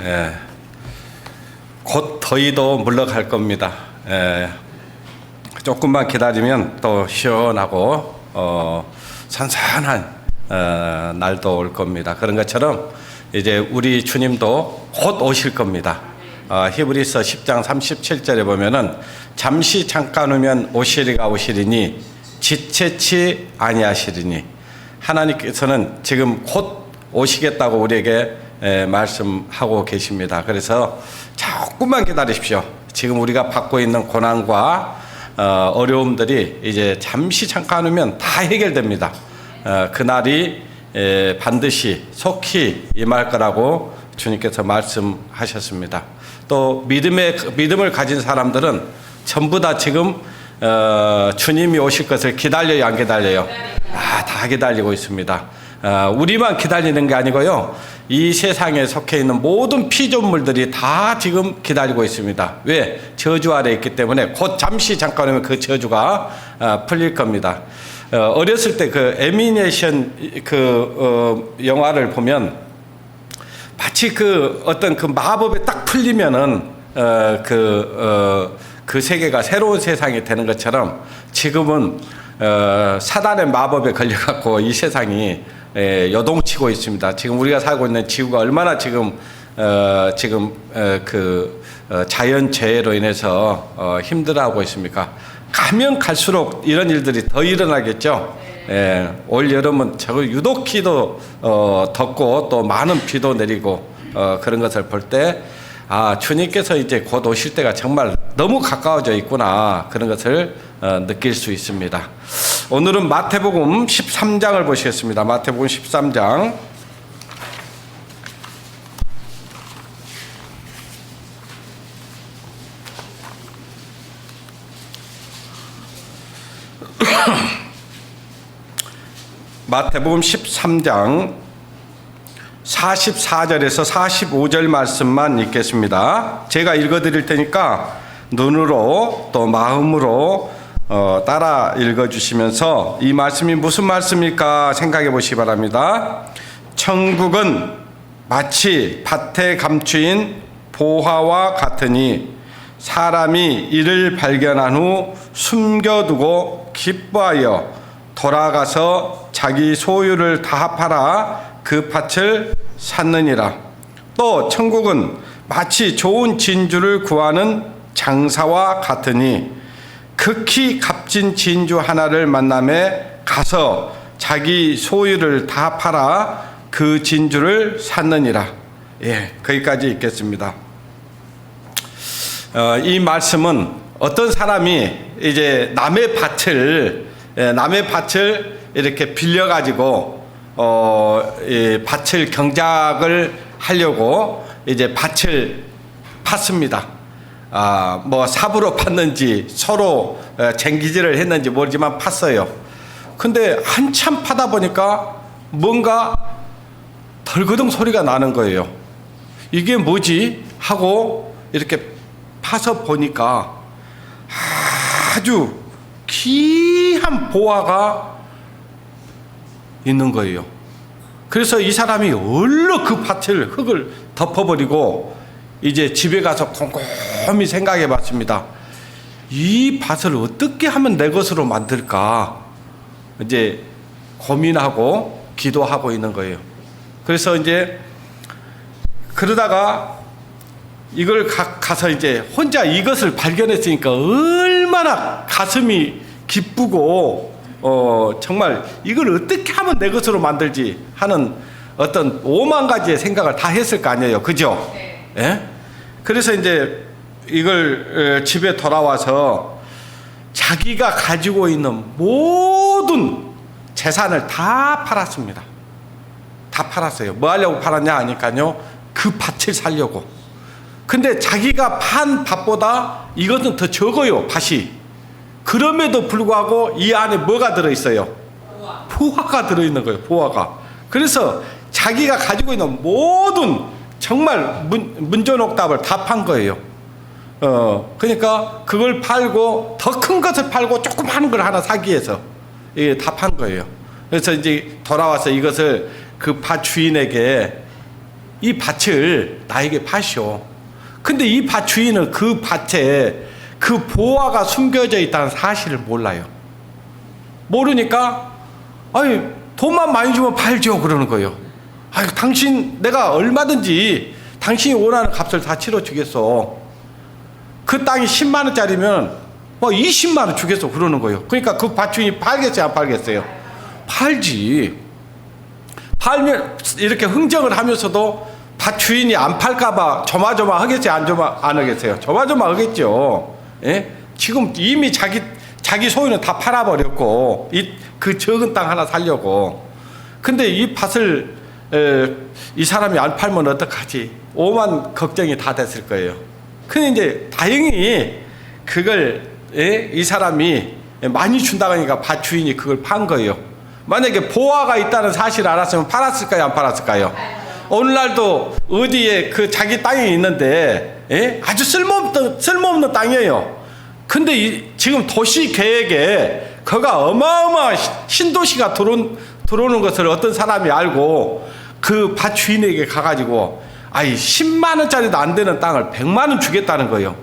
예. 곧 더위도 물러갈 겁니다. 예. 조금만 기다리면 또 시원하고 선선한 날도 올 겁니다. 그런 것처럼 이제 우리 주님도 곧 오실 겁니다. 히브리서 10장 37절에 보면은 잠시 잠깐 후면 오시리가 오시리니 지체치 아니하시리니, 하나님께서는 지금 곧 오시겠다고 우리에게 말씀하고 계십니다. 그래서 조금만 기다리십시오. 지금 우리가 받고 있는 고난과 어려움들이 이제 잠시 잠깐 후면 다 해결됩니다. 그날이 반드시 속히 임할 거라고 주님께서 말씀하셨습니다. 또 믿음을 가진 사람들은 전부 다 지금 주님이 오실 것을 기다려요, 안 기다려요? 다 기다리고 있습니다. 우리만 기다리는 게 아니고요, 이 세상에 속해 있는 모든 피조물들이 다 지금 기다리고 있습니다. 왜? 저주 아래 있기 때문에 곧 잠시 잠깐 후면 그 저주가 풀릴 겁니다. 어렸을 때 그 애니메이션 영화를 보면 마치 어떤 그 마법에 딱 풀리면은 그 세계가 새로운 세상이 되는 것처럼 지금은 사단의 마법에 걸려갖고 이 세상이 요동치고 있습니다. 지금 우리가 살고 있는 지구가 얼마나 지금 자연재해로 인해서 힘들어하고 있습니까? 가면 갈수록 이런 일들이 더 일어나겠죠. 올 여름은 유독히도 덥고 또 많은 비도 내리고 그런 것을 볼 때 주님께서 이제 곧 오실 때가 정말 너무 가까워져 있구나, 그런 것을 느낄 수 있습니다. 오늘은 마태복음 13장을 보시겠습니다. 마태복음 13장. 마태복음 13장 44절에서 45절 말씀만 읽겠습니다. 제가 읽어드릴 테니까 눈으로 또 마음으로 따라 읽어주시면서 이 말씀이 무슨 말씀일까 생각해 보시기 바랍니다. 천국은 마치 밭에 감추인 보화와 같으니 사람이 이를 발견한 후 숨겨두고 기뻐하여 돌아가서 자기 소유를 다 팔아 그 밭을 샀느니라. 또 천국은 마치 좋은 진주를 구하는 장사와 같으니 극히 값진 진주 하나를 만남에 가서 자기 소유를 다 팔아 그 진주를 샀느니라. 거기까지 읽겠습니다. 이 말씀은 어떤 사람이 이제 남의 밭을 이렇게 빌려가지고 밭을 경작을 하려고 이제 밭을 팠습니다. 뭐 삽으로 팠는지 서로 쟁기질을 했는지 모르지만 팠어요. 근데 한참 파다 보니까 뭔가 덜그덩 소리가 나는 거예요. 이게 뭐지? 하고 이렇게 파서 보니까 아주 귀한 보화가 있는 거예요. 그래서 이 사람이 얼른 그 밭을 흙을 덮어버리고 이제 집에 가서 곰곰이 생각해 봤습니다. 이 밭을 어떻게 하면 내 것으로 만들까 이제 고민하고 기도하고 있는 거예요. 그래서 이제 그러다가 이걸 가서 이제 혼자 이것을 발견했으니까 얼마나 가슴이 기쁘고 정말 이걸 어떻게 하면 내 것으로 만들지 하는 어떤 5만 가지의 생각을 다 했을 거 아니에요. 그죠? 예? 그래서 이제 이걸 집에 돌아와서 자기가 가지고 있는 모든 재산을 다 팔았습니다. 다 팔았어요. 뭐 하려고 팔았냐 하니까요, 그 밭을 살려고. 근데 자기가 판 밭보다 이것은 더 적어요, 밭이. 그럼에도 불구하고 이 안에 뭐가 들어있어요? 보화가 들어있는 거예요, 보화가. 그래서 자기가 가지고 있는 모든 정말 문전옥답을 다 판 거예요. 그러니까 그걸 팔고 더 큰 것을 팔고 조그마한 걸 하나 사기 위해서 다 판 거예요. 그래서 이제 돌아와서 이것을 그 밭 주인에게 이 밭을 나에게 파시오. 근데 이 밭 주인은 그 밭에 그 보화가 숨겨져 있다는 사실을 몰라요. 모르니까 아니 돈만 많이 주면 팔죠 그러는 거예요. 아유 당신 내가 얼마든지 당신이 원하는 값을 다 치러주겠어. 그 땅이 10만 원짜리면 뭐 20만 원 주겠어 그러는 거예요. 그러니까 그 밭 주인이 팔겠어요 안 팔겠어요? 팔지. 팔면 이렇게 흥정을 하면서도 밭 주인이 안 팔까봐 조마조마하겠어요 안 하겠어요? 조마조마하겠죠. 예? 지금 이미 자기 소유는 다 팔아버렸고 그 적은 땅 하나 살려고. 근데 이 밭을 이 사람이 안 팔면 어떡하지? 오만 걱정이 다 됐을 거예요. 근데 이제 다행히 그걸 이 사람이 많이 준다고 하니까 밭 주인이 그걸 판 거예요. 만약에 보화가 있다는 사실을 알았으면 팔았을까요 안 팔았을까요? 오늘날도 어디에 그 자기 땅이 있는데 아주 쓸모없는 땅이에요. 근데 지금 도시 계획에 거가 어마어마한 신도시가 들어오는 것을 어떤 사람이 알고 그 밭 주인에게 가가지고 아이 10만 원짜리도 안 되는 땅을 100만 원 주겠다는 거예요.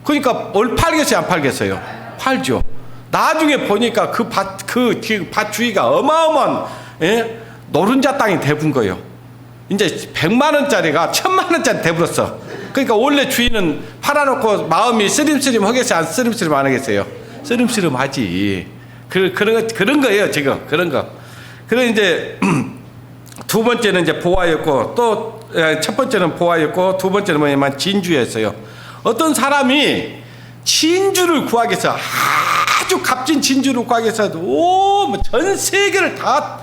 그러니까 팔겠어요 안 팔겠어요? 팔죠. 나중에 보니까 그 밭 주인가 어마어마한 노른자 땅이 돼본 거예요. 이제 100만 원짜리가 1000만 원짜리 돼버렸어. 그러니까 원래 주인은 팔아놓고 마음이 쓰림쓰림 하겠어요 안 쓰림쓰림 안 하겠어요? 쓰림쓰림 하지. 그런 거예요 지금 그런 거. 그래 이제 두 번째는 이제 보화였고 또 첫 번째는 보화였고 두 번째는 뭐냐면 진주였어요. 어떤 사람이 진주를 구하기 위해서 아주 값진 진주를 구하기 위해서 전 세계를 다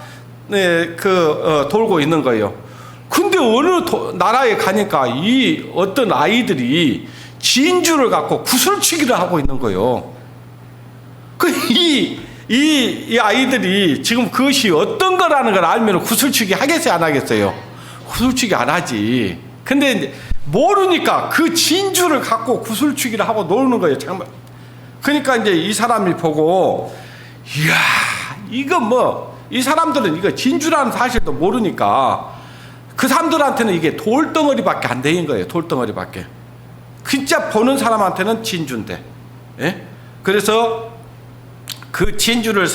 돌고 있는 거예요. 근데 어느 나라에 가니까 이 어떤 아이들이 진주를 갖고 구슬치기를 하고 있는 거예요. 이 아이들이 지금 그것이 어떤 거라는 걸 알면 구슬치기 하겠어요 안 하겠어요? 구슬치기 안 하지. 근데 모르니까 그 진주를 갖고 구슬치기를 하고 노는 거예요 정말. 그러니까 이제 이 사람이 보고 이야 이거 뭐 이 사람들은 이거 진주라는 사실도 모르니까 그 사람들한테는 이게 돌덩어리밖에 안 되는 거예요. 돌덩어리밖에. 진짜 보는 사람한테는 진주인데. 예? 그래서 그 진주를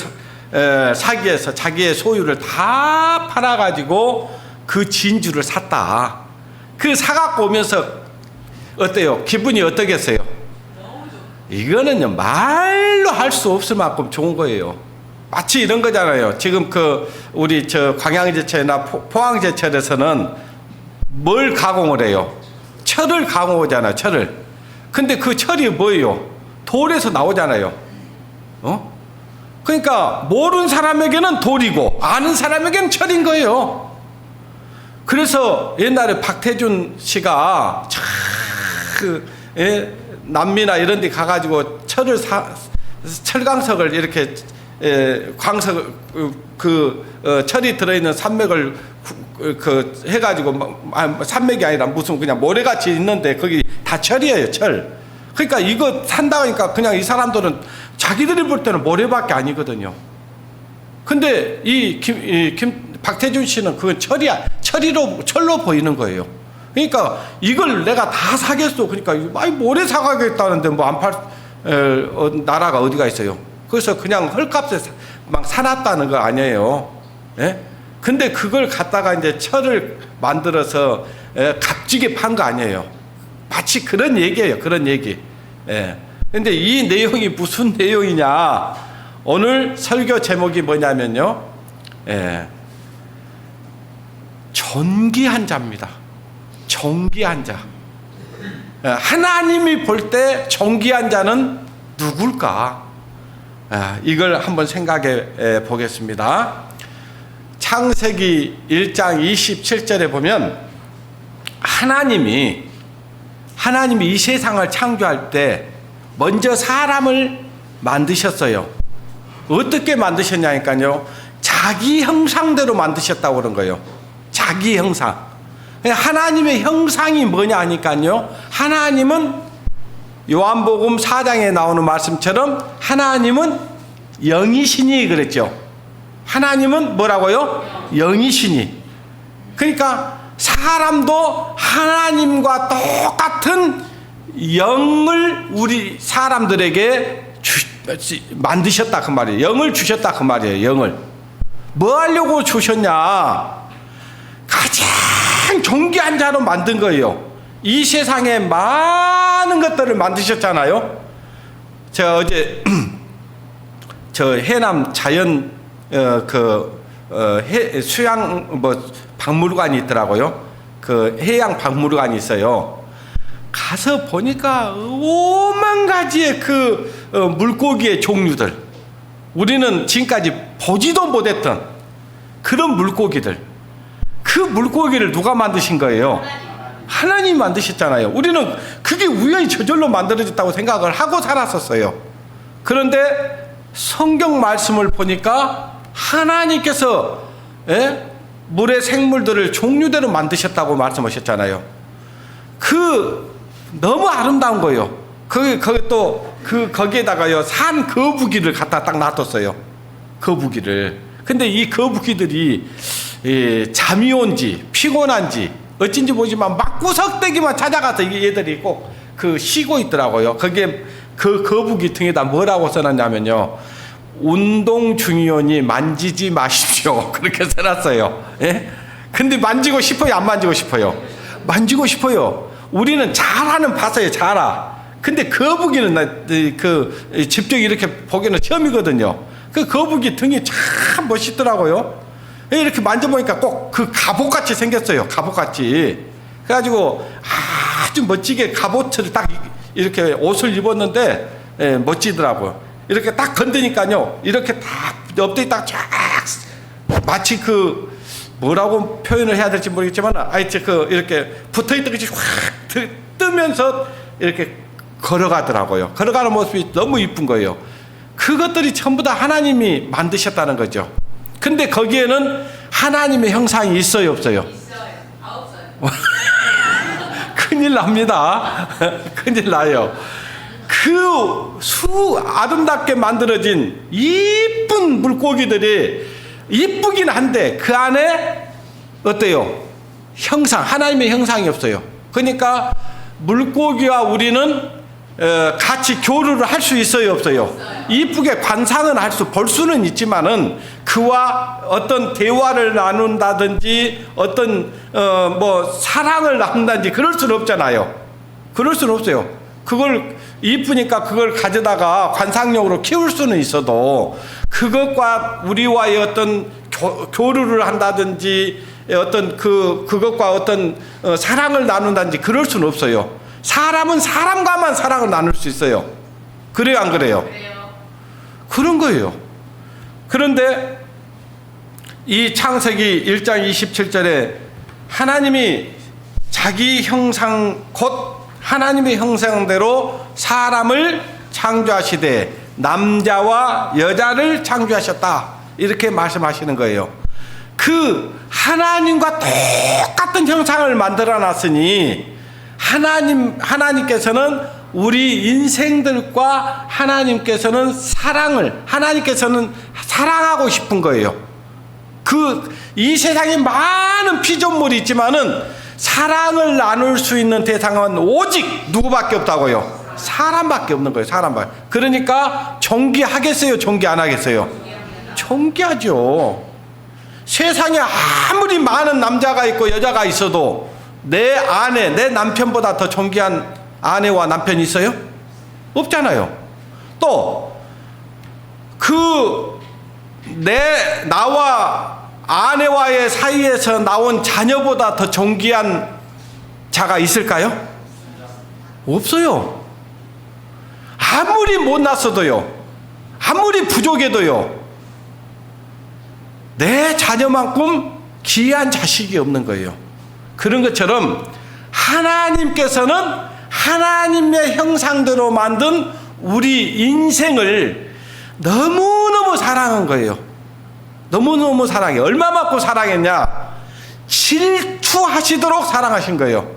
사기 위해서 자기의 소유를 다 팔아가지고 그 진주를 샀다. 그 사갖고 오면서 어때요? 기분이 어떠겠어요? 이거는요 말로 할 수 없을 만큼 좋은 거예요. 마치 이런 거잖아요. 지금 우리 광양제철이나 포항제철에서는 뭘 가공을 해요? 철을 가공하잖아요. 철을. 근데 그 철이 뭐예요? 돌에서 나오잖아요. 그러니까 모르는 사람에게는 돌이고 아는 사람에게는 철인 거예요. 그래서 옛날에 박태준 씨가 남미나 이런 데 가가지고 철강석을 이렇게 철이 들어있는 산맥을 해가지고 산맥이 아니라 무슨 그냥 모래같이 있는데 거기 다 철이에요 철. 그러니까 이거 산다 하니까 그냥 이 사람들은 자기들이 볼 때는 모래밖에 아니거든요. 근데 박태준 씨는 그건 철로 보이는 거예요. 그러니까 이걸 내가 다 사겠어. 그러니까 모래 사가겠다는데 뭐 안 팔 나라가 어디가 있어요. 그래서 그냥 헐값에 막 사놨다는 거 아니에요. 예? 근데 그걸 갖다가 이제 철을 만들어서 값지게 판 거 아니에요. 마치 그런 얘기예요. 그런 얘기. 예. 근데 이 내용이 무슨 내용이냐? 오늘 설교 제목이 뭐냐면요. 존귀한 자입니다. 존귀한 자. 하나님이 볼 때 존귀한 자는 누굴까? 이걸 한번 생각해 보겠습니다. 창세기 1장 27절에 보면 하나님이 이 세상을 창조할 때 먼저 사람을 만드셨어요. 어떻게 만드셨냐니까요. 자기 형상대로 만드셨다고 그런 거예요. 자기 형상. 하나님의 형상이 뭐냐 하니까요. 하나님은 요한복음 4장에 나오는 말씀처럼 하나님은 영이시니 그랬죠. 하나님은 뭐라고요? 영이시니. 그러니까 사람도 하나님과 똑같은 영을 우리 사람들에게 만드셨다 그 말이에요. 영을 주셨다 그 말이에요. 영을 뭐 하려고 주셨냐? 가장 존귀한 자로 만든 거예요. 이 세상에 많은 것들을 만드셨잖아요. 제가 어제 저 해남 자연 수양 박물관이 있더라고요. 그 해양 박물관이 있어요. 가서 보니까 오만 가지의 물고기의 종류들, 우리는 지금까지 보지도 못했던 그런 물고기들, 그 물고기를 누가 만드신 거예요? 하나님이 만드셨잖아요. 우리는 그게 우연히 저절로 만들어졌다고 생각을 하고 살았었어요. 그런데 성경 말씀을 보니까 하나님께서 물의 생물들을 종류대로 만드셨다고 말씀하셨잖아요. 너무 아름다운 거예요. 거기에다가요, 산 거북이를 갖다 딱 놔뒀어요. 거북이를. 근데 이 거북이들이 잠이 온지 피곤한지 어쩐지 모르지만 막 구석대기만 찾아가서 얘들이 꼭 쉬고 있더라고요. 거기에 그 거북이 등에다 뭐라고 써놨냐면요, 운동 중이오니 만지지 마십시오. 그렇게 써놨어요. 예? 근데 만지고 싶어요? 안 만지고 싶어요? 만지고 싶어요. 우리는 자라는 봤어요. 자라. 근데 거북이는 직접 이렇게 보기는 처음이거든요. 그 거북이 등이 참 멋있더라고요. 이렇게 만져보니까 꼭 갑옷같이 생겼어요. 갑옷같이. 그래가지고 아주 멋지게 갑옷을 딱 이렇게 옷을 입었는데 멋지더라고요. 이렇게 딱 건드니까요, 이렇게 딱 엎드리 딱 쫙, 마치 뭐라고 표현을 해야 될지 모르겠지만, 이렇게 붙어있던 것이 확 뜨면서 이렇게 걸어가더라고요. 걸어가는 모습이 너무 이쁜 거예요. 그것들이 전부 다 하나님이 만드셨다는 거죠. 근데 거기에는 하나님의 형상이 있어요, 없어요? 있어요. 9살. 큰일 납니다. 큰일 나요. 아름답게 만들어진 이쁜 물고기들이 이쁘긴 한데 그 안에 어때요? 하나님의 형상이 없어요. 그러니까 물고기와 우리는 같이 교류를 할 수 있어요, 없어요? 이쁘게 관상은 볼 수는 있지만은 그와 어떤 대화를 나눈다든지 어떤 사랑을 나눈다든지 그럴 수는 없잖아요. 그럴 수는 없어요. 그걸 이쁘니까 그걸 가져다가 관상용으로 키울 수는 있어도 그것과 우리와의 어떤 교류를 한다든지 어떤 그것과 어떤 사랑을 나눈다든지 그럴 수는 없어요. 사람은 사람과만 사랑을 나눌 수 있어요. 그래요, 안 그래요? 그래요. 그런 거예요. 그런데 이 창세기 1장 27절에 하나님이 자기 형상 곧 하나님의 형상대로 사람을 창조하시되 남자와 여자를 창조하셨다, 이렇게 말씀하시는 거예요. 하나님과 똑같은 형상을 만들어 놨으니 하나님께서는 우리 인생들과 하나님께서는 하나님께서는 사랑하고 싶은 거예요. 이 세상에 많은 피조물이 있지만은 사랑을 나눌 수 있는 대상은 오직 누구밖에 없다고요? 사람밖에 없는 거예요. 사람밖에. 그러니까 존귀하겠어요? 존귀 안 하겠어요? 존귀하죠. 세상에 아무리 많은 남자가 있고 여자가 있어도 내 남편보다 더 존귀한 아내와 남편이 있어요? 없잖아요. 또 나와 아내와의 사이에서 나온 자녀보다 더 존귀한 자가 있을까요? 없어요. 아무리 못났어도요, 아무리 부족해도요, 내 자녀만큼 귀한 자식이 없는 거예요. 그런 것처럼 하나님께서는 하나님의 형상대로 만든 우리 인생을 너무너무 사랑한 거예요. 너무너무 사랑해. 얼마만큼 사랑했냐? 질투하시도록 사랑하신 거예요.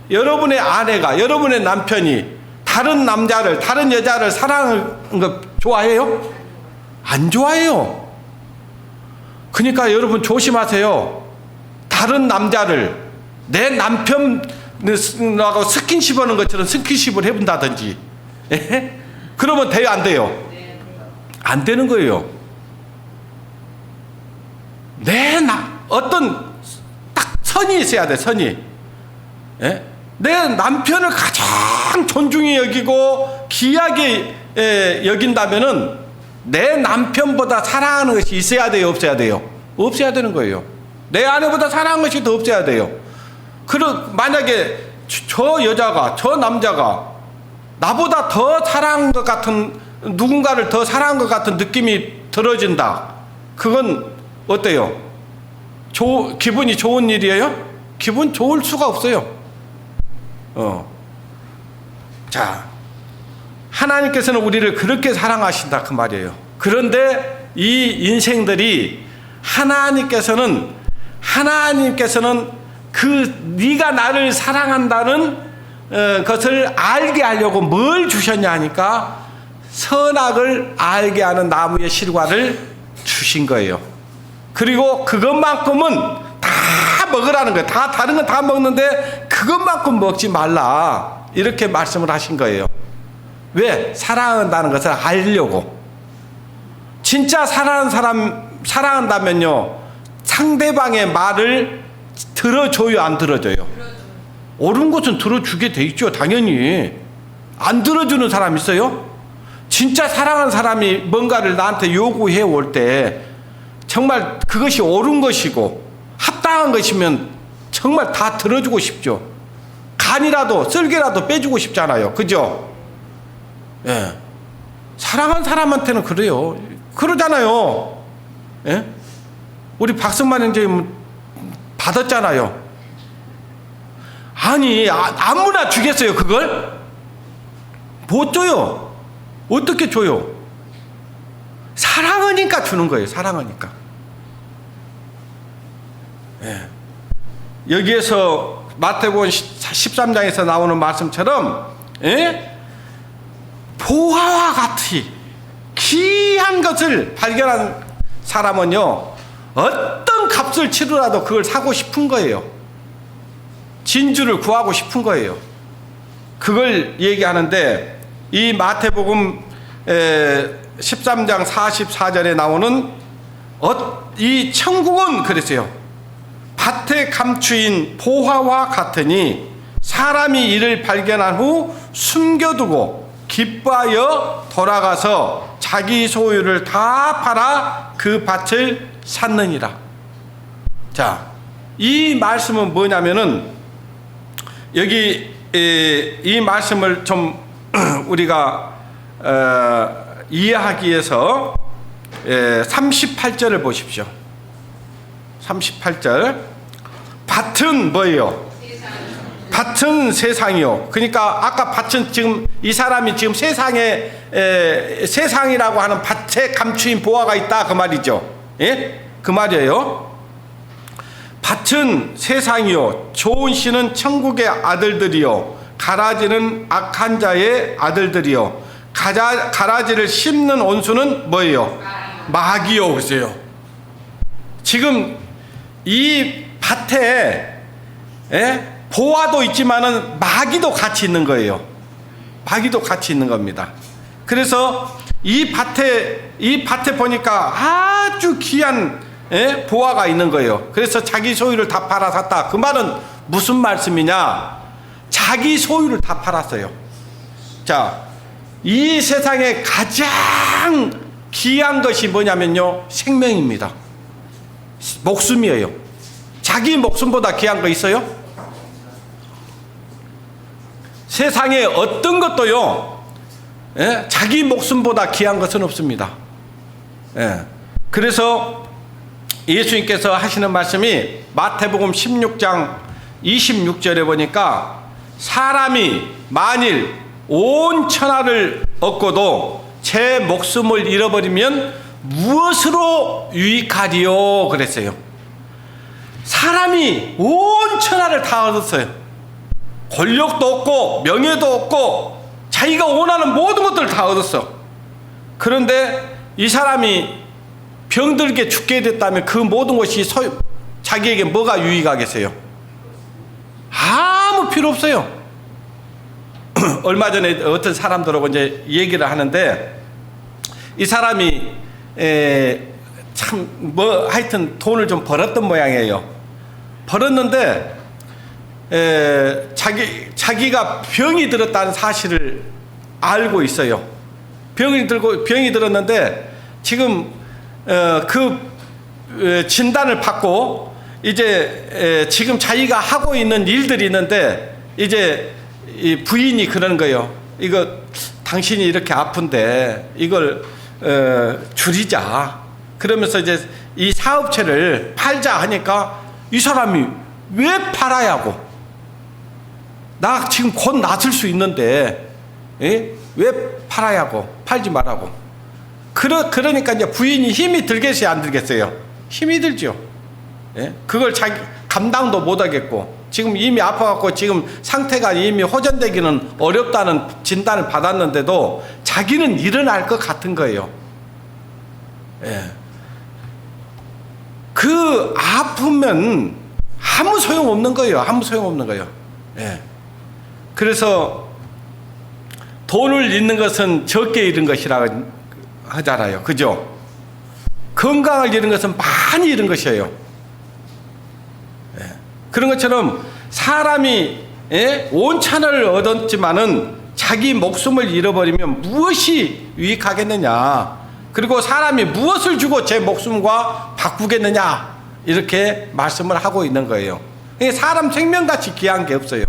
여러분의 아내가, 여러분의 남편이 다른 남자를, 다른 여자를 사랑하는 거 좋아해요? 안 좋아해요. 그러니까 여러분 조심하세요. 다른 남자를 내 남편하고 스킨십 하는 것처럼 스킨십을 해본다든지, 예? 그러면 돼요, 안 돼요? 안 되는 거예요. 어떤 딱 선이 있어야 돼, 선이. 예? 내 남편을 가장 존중히 여기고 귀하게 여긴다면은 내 남편보다 사랑하는 것이 있어야 돼요, 없어야 돼요? 없어야 되는 거예요. 내 아내보다 사랑하는 것이 더 없어야 돼요. 만약에 저 여자가, 저 남자가 나보다 더 사랑한 것 같은, 누군가를 더 사랑한 것 같은 느낌이 들어진다. 그건 어때요? 기분이 좋은 일이에요? 기분 좋을 수가 없어요. 자, 하나님께서는 우리를 그렇게 사랑하신다, 그 말이에요. 그런데 이 인생들이 하나님께서는 네가 나를 사랑한다는 것을 알게 하려고 뭘 주셨냐 하니까 선악을 알게 하는 나무의 실과를 주신 거예요. 그리고 그것만큼은 다 먹으라는 거예요. 다 다른 건 다 먹는데 그것만큼 먹지 말라, 이렇게 말씀을 하신 거예요. 왜? 사랑한다는 것을 알려고. 진짜 사랑한다면요, 상대방의 말을 들어줘요, 안 들어줘요? 옳은 것은 들어주게 돼 있죠, 당연히. 안 들어주는 사람 있어요? 진짜 사랑하는 사람이 뭔가를 나한테 요구해 올 때 정말 그것이 옳은 것이고 합당한 것이면 정말 다 들어주고 싶죠. 간이라도 썰개라도 빼주고 싶잖아요, 그죠? 예. 사랑한 사람한테는 그래요. 그러잖아요. 예? 우리 박성만 형제님 받았잖아요. 아니, 아무나 주겠어요, 그걸? 못 줘요. 어떻게 줘요? 사랑하니까 주는 거예요, 사랑하니까. 예. 여기에서 마태복음 13장에서 나오는 말씀처럼, 예? 보화와 같이 귀한 것을 발견한 사람은요, 어떤 값을 치르라도 그걸 사고 싶은 거예요. 진주를 구하고 싶은 거예요. 그걸 얘기하는데, 이 마태복음 13장 44절에 나오는 이 천국은 그랬어요. 밭에 감추인 보화와 같으니 사람이 이를 발견한 후 숨겨두고 기뻐하여 돌아가서 자기 소유를 다 팔아 그 밭을 샀느니라. 자, 이 말씀은 뭐냐면은, 여기 이 말씀을 좀 우리가 이해하기 위해서 38절을 보십시오. 38절. 밭은 뭐예요? 밭은 세상이요. 그러니까 아까 밭은 지금 이 사람이 지금 세상이라고 하는 밭에 감추인 보화가 있다, 그 말이죠. 예? 그 말이에요. 밭은 세상이요, 좋은 씨는 천국의 아들들이요, 가라지는 악한 자의 아들들이요, 가라지를 씹는 원수는 뭐예요? 마귀요. 그러세요. 지금 이 밭에 보화도 있지만은 마귀도 같이 있는 거예요. 마귀도 같이 있는 겁니다. 그래서 이 밭에 보니까 아주 귀한 보화가 있는 거예요. 그래서 자기 소유를 다 팔아 샀다. 그 말은 무슨 말씀이냐? 자기 소유를 다 팔았어요. 자, 이 세상에 가장 귀한 것이 뭐냐면요, 생명입니다. 목숨이에요. 자기 목숨보다 귀한 거 있어요? 세상에 어떤 것도요, 자기 목숨보다 귀한 것은 없습니다. 그래서 예수님께서 하시는 말씀이 마태복음 16장 26절에 보니까, 사람이 만일 온 천하를 얻고도 제 목숨을 잃어버리면 무엇으로 유익하리요? 그랬어요. 사람이 온 천하를 다 얻었어요. 권력도 얻고 명예도 얻고 자기가 원하는 모든 것들을 다 얻었어. 그런데 이 사람이 병들게 죽게 됐다면 그 모든 것이 자기에게 뭐가 유익하겠어요? 아무 필요 없어요. 얼마 전에 어떤 사람들하고 이제 얘기를 하는데, 이 사람이 참 뭐 하여튼 돈을 좀 벌었던 모양이에요. 벌었는데 자기가 병이 들었다는 사실을 알고 있어요. 병이 들었는데 지금 그 진단을 받고 이제 지금 자기가 하고 있는 일들이 있는데, 이제 이 부인이 그러는 거예요. 이거 당신이 이렇게 아픈데 이걸 줄이자. 그러면서 이제 이 사업체를 팔자 하니까 이 사람이 왜 팔아야고? 나 지금 곧 낫을 수 있는데 왜 팔아야고? 팔지 말라고. 그러니까 이제 부인이 힘이 들겠어요, 안 들겠어요? 힘이 들죠. 그걸 자기 감당도 못 하겠고, 지금 이미 아파갖고 지금 상태가 이미 호전되기는 어렵다는 진단을 받았는데도 자기는 일어날 것 같은 거예요. 그 아프면 아무 소용없는 거예요. 아무 소용없는 거예요. 그래서 돈을 잃는 것은 적게 잃은 것이라 하잖아요. 그죠? 건강을 잃은 것은 많이 잃은 것이에요. 그런 것처럼 사람이 온천을 얻었지만은 자기 목숨을 잃어버리면 무엇이 유익하겠느냐? 그리고 사람이 무엇을 주고 제 목숨과 바꾸겠느냐? 이렇게 말씀을 하고 있는 거예요. 사람 생명같이 귀한 게 없어요.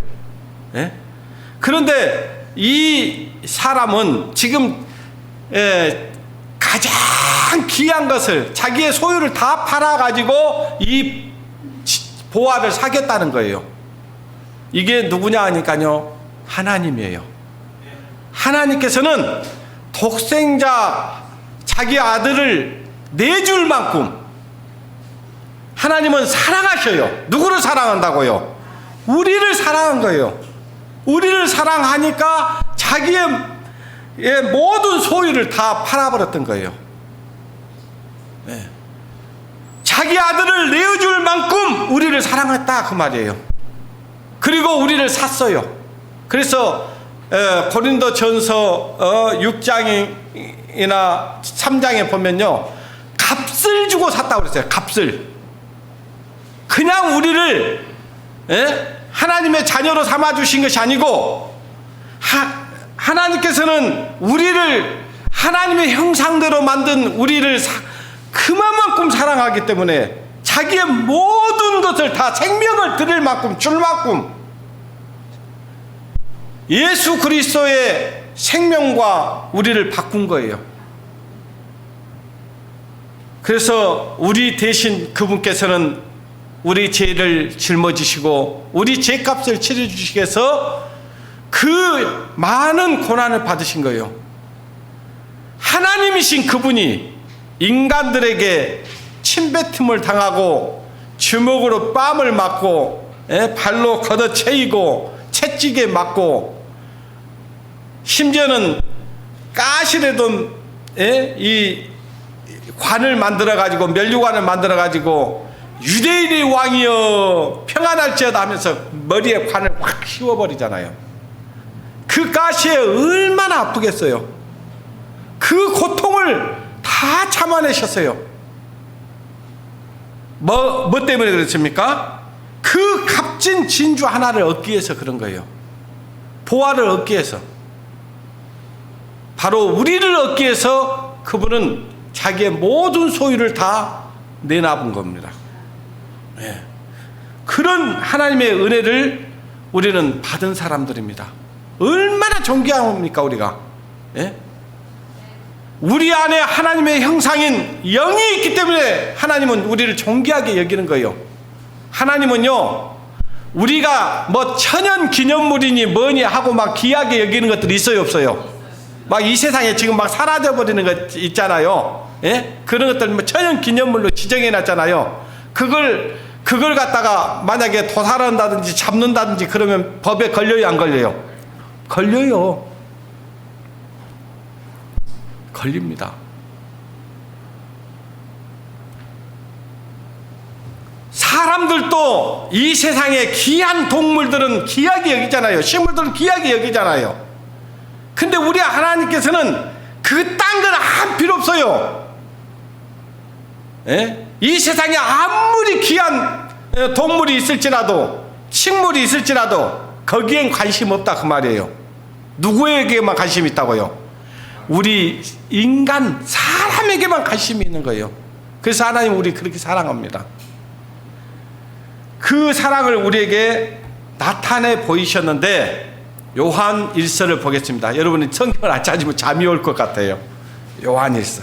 그런데 이 사람은 지금 가장 귀한 것을, 자기의 소유를 다 팔아가지고 이 보화를 사겠다는 거예요. 이게 누구냐 하니까요, 하나님이에요. 하나님께서는 독생자 자기 아들을 내줄 만큼 하나님은 사랑하셔요. 누구를 사랑한다고요? 우리를 사랑한 거예요. 우리를 사랑하니까 자기의 모든 소유를 다 팔아버렸던 거예요. 자기 아들을 내어줄 만큼 우리를 사랑했다, 그 말이에요. 그리고 우리를 샀어요. 그래서 고린도전서 6장이나 3장에 보면요, 값을 주고 샀다고 그랬어요. 값을. 그냥 우리를 하나님의 자녀로 삼아주신 것이 아니고, 하나님께서는 우리를 하나님의 형상대로 만든 우리를 그만큼 사랑하기 때문에 자기의 모든 것을 다 생명을 드릴 만큼 줄 만큼 예수 그리스도의 생명과 우리를 바꾼 거예요. 그래서 우리 대신 그분께서는 우리 죄를 짊어지시고 우리 죄값을 치러주시기 위해서 그 많은 고난을 받으신 거예요. 하나님이신 그분이 인간들에게 침뱉음을 당하고 주먹으로 뺨을 맞고 발로 걷어채이고 채찍에 맞고 심지어는 가시에도 이 관을 만들어 가지고 면류관을 만들어 가지고 유대인의 왕이여 평안할지어다 하면서 머리에 관을 확 씌워버리잖아요. 그 가시에 얼마나 아프겠어요. 그 고통을 다 참아내셨어요. 뭐 때문에 그렇습니까? 그 값진 진주 하나를 얻기 위해서 그런 거예요. 보화를 얻기 위해서. 바로 우리를 얻기 위해서 그분은 자기의 모든 소유를 다 내놔본 겁니다. 그런 하나님의 은혜를 우리는 받은 사람들입니다. 얼마나 존귀합니까 우리가? 우리 안에 하나님의 형상인 영이 있기 때문에 하나님은 우리를 존귀하게 여기는 거예요. 하나님은요, 우리가 뭐 천연 기념물이니 뭐니 하고 막 귀하게 여기는 것들이 있어요, 없어요? 막 이 세상에 지금 막 사라져 버리는 것 있잖아요. 그런 것들 뭐 천연 기념물로 지정해 놨잖아요. 그걸 갖다가 만약에 도살한다든지 잡는다든지 그러면 법에 걸려요, 안 걸려요? 걸려요. 걸립니다. 사람들도 이 세상에 귀한 동물들은 귀하게 여기잖아요. 식물들은 귀하게 여기잖아요. 근데 우리 하나님께서는 그 딴 건 아무 필요 없어요. 예? 이 세상에 아무리 귀한 동물이 있을지라도, 식물이 있을지라도 거기엔 관심 없다 그 말이에요. 누구에게만 관심이 있다고요? 우리 인간 사람에게만 관심이 있는 거예요. 그래서 하나님 우리 그렇게 사랑합니다. 그 사랑을 우리에게 나타내 보이셨는데, 요한 1서를 보겠습니다. 여러분이 성경을 안 찾으면 잠이 올 것 같아요. 요한 1서.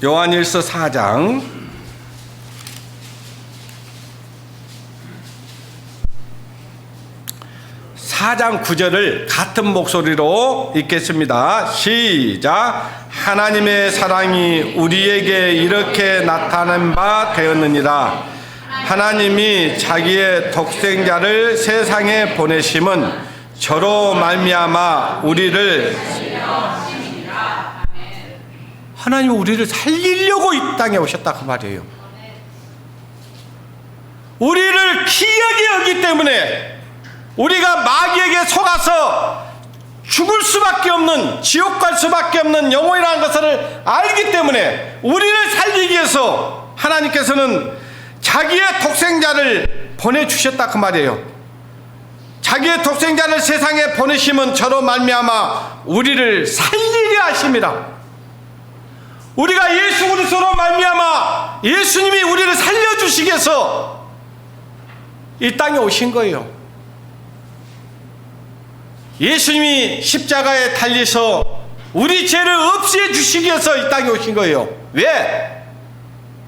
요한 1서 4장 4장 9절을 같은 목소리로 읽겠습니다. 시작. 하나님의 사랑이 우리에게 이렇게 나타난 바 되었느니라. 하나님이 자기의 독생자를 세상에 보내심은 저로 말미암아 우리를 하나님이 우리를 살리려고 이 땅에 오셨다 그 말이에요. 우리를 귀하게 여기기 때문에, 우리가 마귀에게 속아서 죽을 수밖에 없는, 지옥 갈 수밖에 없는 영혼이라는 것을 알기 때문에 우리를 살리기 위해서 하나님께서는 자기의 독생자를 보내주셨다 그 말이에요. 자기의 독생자를 세상에 보내심은 저로 말미암아 우리를 살리려 하심이라. 우리가 예수 그리스도로 말미암아 예수님이 우리를 살려주시기 위해서 이 땅에 오신 거예요. 예수님이 십자가에 달리서 우리 죄를 없애 주시기 위해서 이 땅에 오신 거예요. 왜?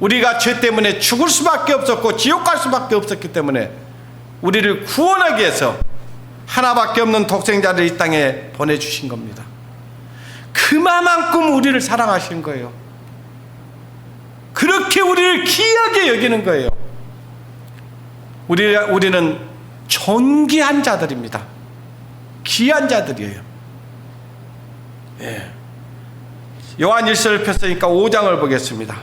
우리가 죄 때문에 죽을 수밖에 없었고 지옥 갈 수밖에 없었기 때문에 우리를 구원하기 위해서 하나밖에 없는 독생자를 이 땅에 보내주신 겁니다. 그만큼 우리를 사랑하신 거예요. 그렇게 우리를 귀하게 여기는 거예요. 우리는 존귀한 자들입니다. 귀한 자들이에요. 예. 요한 1서를 폈으니까 5장을 보겠습니다.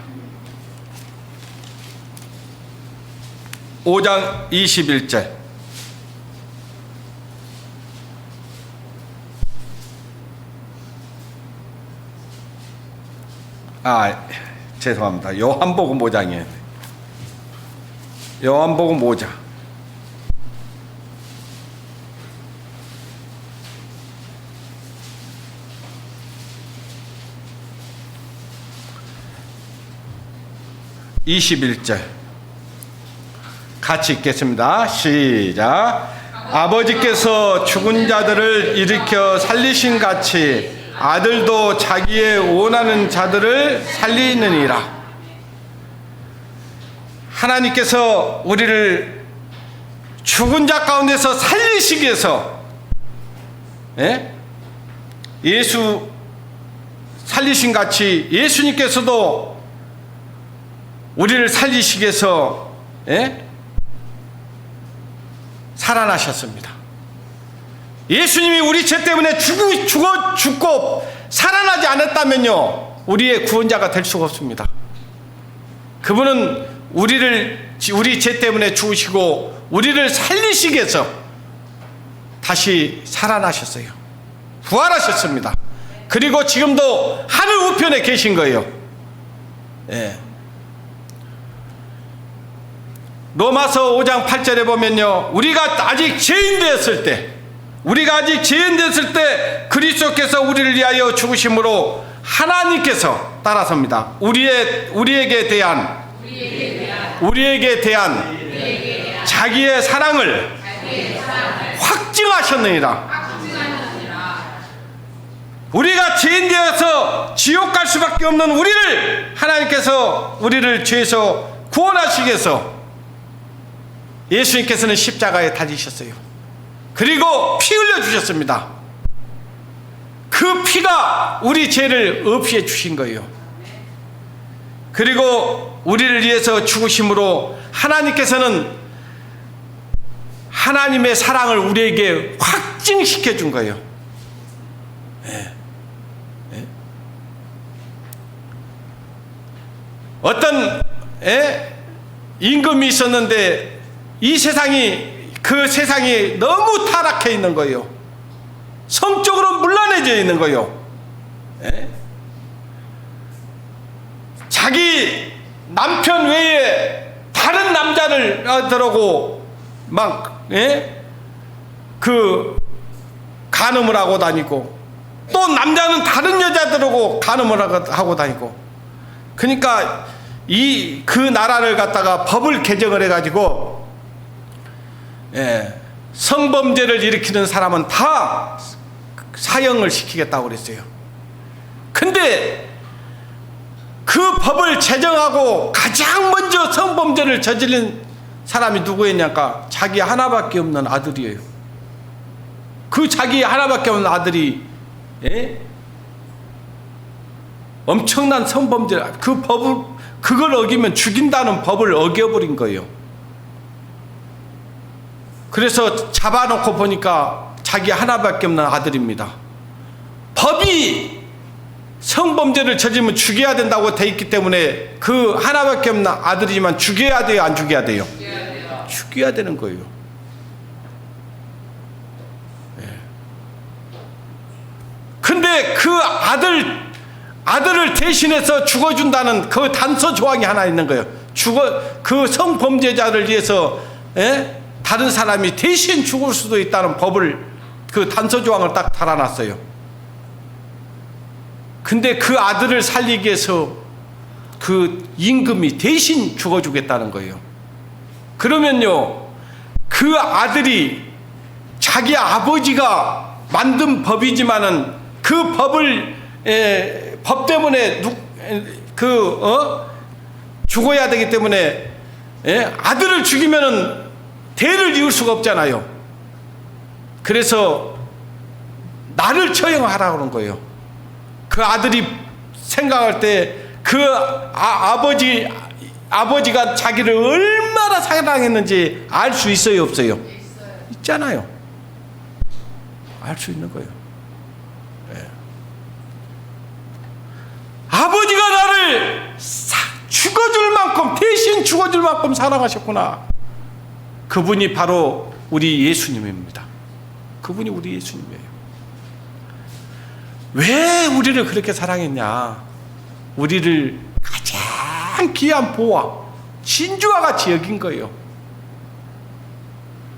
5장 21절. 죄송합니다. 요한복음 5장이에요. 요한복음 5장. (21절) 같이 읽겠습니다. 시작. 아버지께서 죽은 자들을 일으켜 살리신 같이 아들도 자기의 원하는 자들을 살리느니라. 하나님께서 우리를 죽은 자 가운데서 살리시기 위해서, 예수 살리신 같이 예수님께서도 우리를 살리시기 위해서 살아나셨습니다. 예수님이 우리 죄 때문에 죽고 살아나지 않았다면요, 우리의 구원자가 될 수가 없습니다. 그분은 우리 죄 때문에 죽으시고 우리를 살리시기 위해서 다시 살아나셨어요. 부활하셨습니다. 그리고 지금도 하늘 우편에 계신 거예요. 로마서 5장 8절에 보면요, 우리가 아직 죄인 되었을 때 그리스도께서 우리를 위하여 죽으심으로 하나님께서 따라섭니다. 우리에게 대한 자기의 사랑을 확증하셨느니라. 우리가 죄인 되어서 지옥 갈 수밖에 없는 우리를 하나님께서 우리를 죄에서 구원하시기 위해서 예수님께서는 십자가에 달리셨어요. 그리고 피 흘려 주셨습니다. 그 피가 우리 죄를 없애 주신 거예요. 그리고 우리를 위해서 죽으심으로 하나님께서는 하나님의 사랑을 우리에게 확증시켜 준 거예요. 예. 예. 어떤 임금이 있었는데 그 세상이 너무 타락해 있는 거예요. 성적으로 문란해져 있는 거예요. 예? 자기 남편 외에 다른 남자를 들어고 막 간음을 하고 다니고, 또 남자는 다른 여자들하고 간음을 하고 다니고. 그러니까 그 나라를 갖다가 법을 개정을 해가지고 성범죄를 일으키는 사람은 다 사형을 시키겠다고 그랬어요. 근데 그 법을 제정하고 가장 먼저 성범죄를 저지른 사람이 누구였냐까? 자기 하나밖에 없는 아들이에요. 그 자기 하나밖에 없는 아들이 엄청난 성범죄, 그걸 어기면 죽인다는 법을 어겨버린 거예요. 그래서 잡아놓고 보니까 자기 하나밖에 없는 아들입니다. 법이 성범죄를 저지르면 죽여야 된다고 돼 있기 때문에 그 하나밖에 없는 아들이지만 죽여야 돼요, 안 죽여야 돼요? 죽여야 되는 거예요. 근데 그 아들을 대신해서 죽어준다는 그 단서 조항이 하나 있는 거예요. 그 성범죄자를 위해서 다른 사람이 대신 죽을 수도 있다는 법을, 그 단서 조항을 딱 달아놨어요. 근데 그 아들을 살리기 위해서 그 임금이 대신 죽어주겠다는 거예요. 그러면요, 그 아들이 자기 아버지가 만든 법이지만은 그 법 때문에 죽어야 되기 때문에 아들을 죽이면은 대를 이을 수가 없잖아요. 그래서 나를 처형하라고 그런 거예요. 그 아들이 생각할 때 그 아버지가 자기를 얼마나 사랑했는지 알 수 있어요, 없어요? 있잖아요. 알 수 있는 거예요. 아버지가 나를 죽어줄 만큼, 대신 죽어줄 만큼 사랑하셨구나. 그분이 바로 우리 예수님입니다. 그분이 우리 예수님이에요. 왜 우리를 그렇게 사랑했냐? 우리를 가장 귀한 보화, 진주와 같이 여긴 거예요.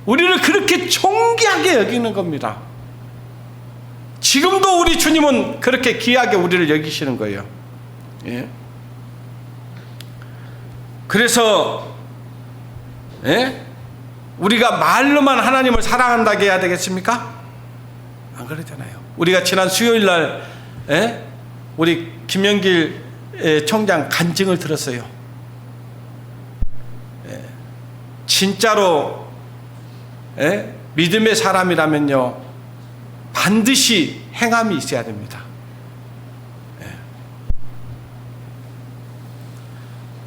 우리를 그렇게 존귀하게 여기는 겁니다. 지금도 우리 주님은 그렇게 귀하게 우리를 여기시는 거예요. 예? 그래서 우리가 말로만 하나님을 사랑한다고 해야 되겠습니까? 안 그러잖아요. 우리가 지난 수요일 날 우리 김영길 총장 간증을 들었어요. 진짜로 믿음의 사람이라면요, 반드시 행함이 있어야 됩니다.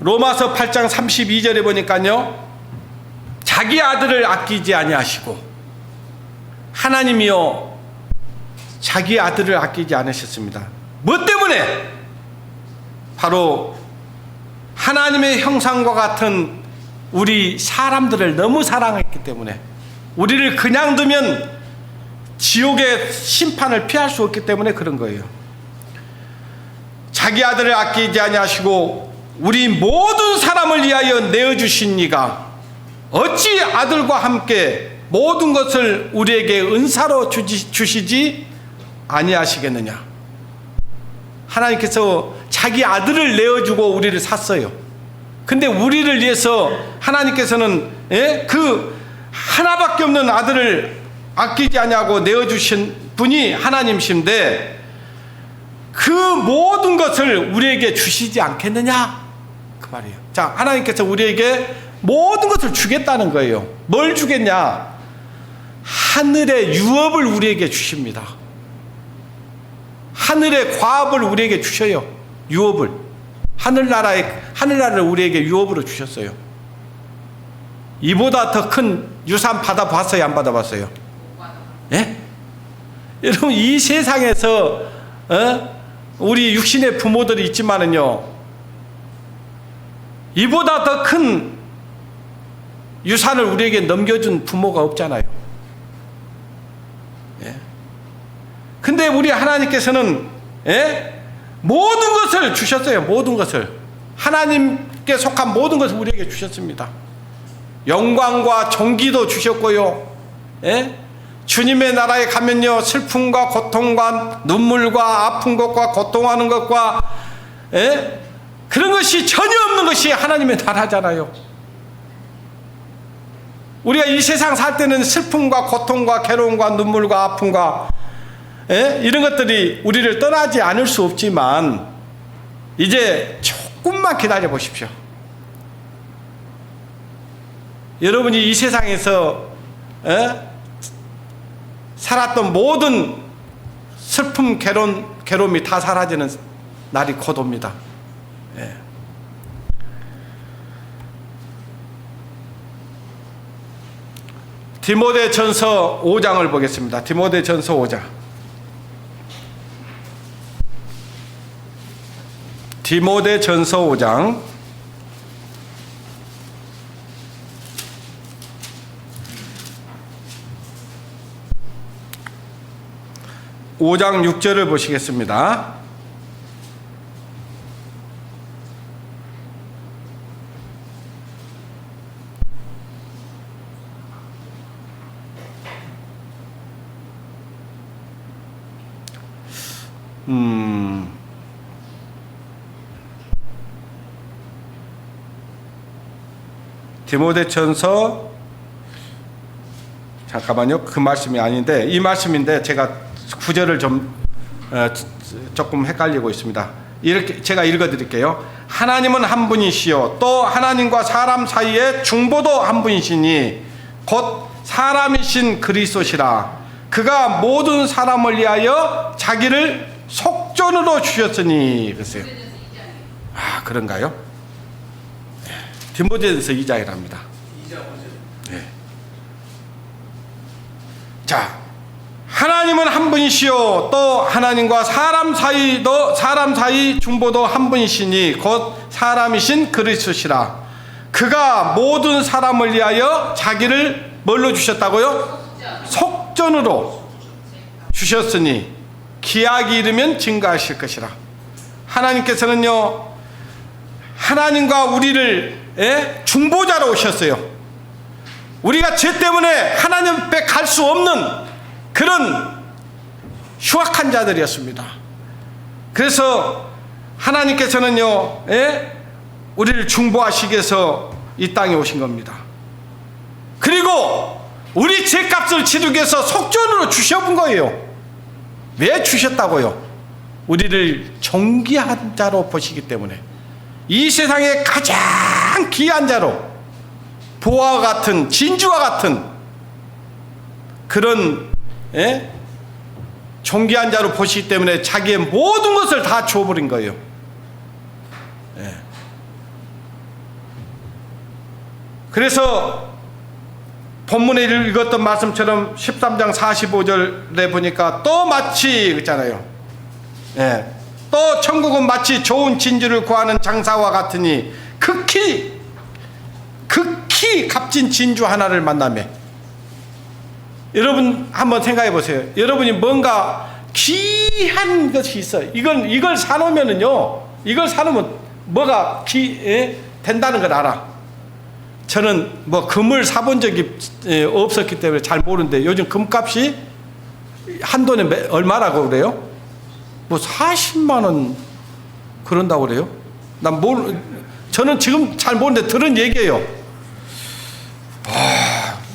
로마서 8장 32절에 보니까요, 자기 아들을 아끼지 아니하시고, 하나님이요 자기 아들을 아끼지 않으셨습니다. 뭐 때문에? 바로 하나님의 형상과 같은 우리 사람들을 너무 사랑했기 때문에, 우리를 그냥 두면 지옥의 심판을 피할 수 없기 때문에 그런 거예요. 자기 아들을 아끼지 아니하시고 우리 모든 사람을 위하여 내어주신 이가 어찌 아들과 함께 모든 것을 우리에게 은사로 주시지 아니하시겠느냐. 하나님께서 자기 아들을 내어주고 우리를 샀어요. 근데 우리를 위해서 하나님께서는 그 하나밖에 없는 아들을 아끼지 아니하고 내어주신 분이 하나님이신데, 그 모든 것을 우리에게 주시지 않겠느냐, 그 말이에요. 자, 하나님께서 우리에게 모든 것을 주겠다는 거예요. 뭘 주겠냐? 하늘의 유업을 우리에게 주십니다. 하늘의 과업을 우리에게 주셔요. 유업을. 하늘나라를 우리에게 유업으로 주셨어요. 이보다 더 큰 유산 받아봤어요, 안 받아봤어요? 예? 여러분, 이 세상에서 우리 육신의 부모들이 있지만은요, 이보다 더 큰 유산을 우리에게 넘겨준 부모가 없잖아요. 예? 근데 우리 하나님께서는 모든 것을 주셨어요. 모든 것을. 하나님께 속한 모든 것을 우리에게 주셨습니다. 영광과 존귀도 주셨고요. 주님의 나라에 가면요, 슬픔과 고통과 눈물과 아픈 것과 고통하는 것과 그런 것이 전혀 없는 것이 하나님의 나라잖아요. 우리가 이 세상 살 때는 슬픔과 고통과 괴로움과 눈물과 아픔과 이런 것들이 우리를 떠나지 않을 수 없지만, 이제 조금만 기다려 보십시오. 여러분이 이 세상에서 살았던 모든 슬픔, 괴로움이 다 사라지는 날이 곧 옵니다. 디모데전서 5장을 보겠습니다. 디모데전서 5장. 디모데전서 5장 5장 6절을 보시겠습니다. 디모데전서, 잠깐만요. 그 말씀이 아닌데 이 말씀인데 제가 구절을 조금 헷갈리고 있습니다. 이렇게 제가 읽어드릴게요. 하나님은 한 분이시요 또 하나님과 사람 사이에 중보도 한 분이시니 곧 사람이신 그리스도시라. 그가 모든 사람을 위하여 자기를 속전으로 주셨으니. 그랬어요. 아, 그런가요? 디모데전서 2장이랍니다. 네. 자, 하나님은 한 분이시요 또 하나님과 사람 사이 중보도 한 분이시니 곧 사람이신 그리스도시라. 그가 모든 사람을 위하여 자기를 뭘로 주셨다고요? 속전으로 주셨으니 기약이 이르면 증거하실 것이라. 하나님께서는요, 하나님과 우리를 중보자로 오셨어요. 우리가 죄 때문에 하나님 앞에 갈 수 없는 그런 휴학한 자들이었습니다. 그래서 하나님께서는요, 우리를 중보하시기 위해서 이 땅에 오신 겁니다. 그리고 우리 죄값을 치르기 위해서 속전으로 주셔본 거예요. 왜 주셨다고요? 우리를 존귀한 자로 보시기 때문에. 이 세상에 가장 귀한 자로, 보화와 같은, 진주와 같은 그런 존귀한 자로 보시기 때문에 자기의 모든 것을 다 줘버린 거예요. 그래서 본문에 읽었던 말씀처럼 13장 45절에 보니까 또 마치 있잖아요. 또 천국은 마치 좋은 진주를 구하는 장사와 같으니 극히 값진 진주 하나를 만나매. 여러분 한번 생각해 보세요. 여러분이 뭔가 귀한 것이 있어요. 이걸 사놓으면은요, 이걸 사놓으면 뭐가 된다는 걸 알아. 저는 뭐 금을 사본 적이 없었기 때문에 잘 모르는데 요즘 금값이 한 돈에 얼마라고 그래요? 뭐 40만 원 그런다고 그래요? 저는 지금 잘 모르는데 들은 얘기예요.